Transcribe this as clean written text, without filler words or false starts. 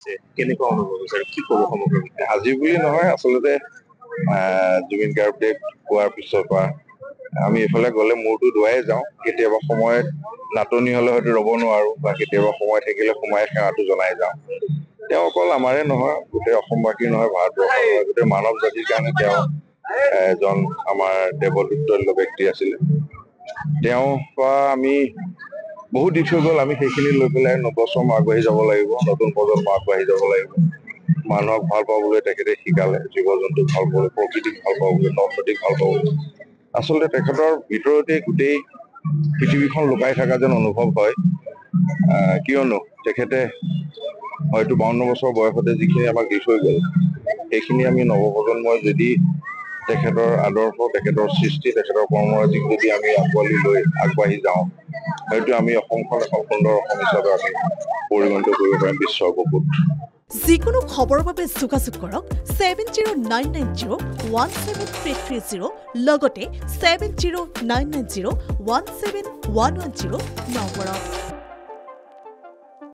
আহিছে কেনেকুৱা অনুভৱ হৈছে আৰু কি ক'ব সমগ্ৰ আজি বুলি নহয় আচলতে জুবিন গাৰ্গে কোৱাৰ পিছৰ পৰা আমি এইফালে গ'লে মূৰটো ধুৱাই যাওঁ কেতিয়াবা সময়ত নাটনি হ'লে হয়তো ৰ'ব নোৱাৰো বা কেতিয়াবা সময় থাকিলে সোমাই সেৱাটো জনাই যাওঁ তেওঁ অকল আমাৰে নহয় গোটেই অসমবাসী নহয় ভাৰতবৰ্ষৰ নহয় গোটেই মানৱ জাতিৰ কাৰণে তেওঁ এজন আমাৰ দেৱতুল্য ব্যক্তি আছিলে তেওঁৰ পৰা আমি বহুত দি থৈ গ'ল আমি সেইখিনি লৈ পেলাই নৱশ্ৰম আগবাঢ়ি যাব লাগিব নতুন প্ৰজন্ম আগবাঢ়ি যাব লাগিব মানুহক ভাল পাবলৈ তেখেতে শিকালে জীৱ জন্তুক ভাল পাবলৈ প্ৰকৃতিক ভাল পাবলৈ নদ নদীক ভাল পাবলৈ আচলতে তেখেতৰ ভিতৰতে গোটেই পৃথিৱীখন লুকাই থকা যেন অনুভৱ হয় কিয়নো তেখেতে হয়তো 52 বছৰ বয়সতে যিখিনি আমাক দি থৈ গ'ল সেইখিনি আমি নৱপ্ৰজন্মই যদি তেখেতৰ আদৰ্শ তেখেতৰ সৃষ্টি তেখেতৰ কৰ্মৰাজিক যদি আমি আঁকোৱালি লৈ আগবাঢ়ি যাওঁ হয়তো আমি অসমখন এখন সুন্দৰ অসম হিচাপে আমি পৰিগণিত কৰিব পাৰিম বিশ্বৰ বুকুত যিকোনো খবৰৰ বাবে যোগাযোগ কৰক 7099017330 লগতে 7099017110 নম্বৰত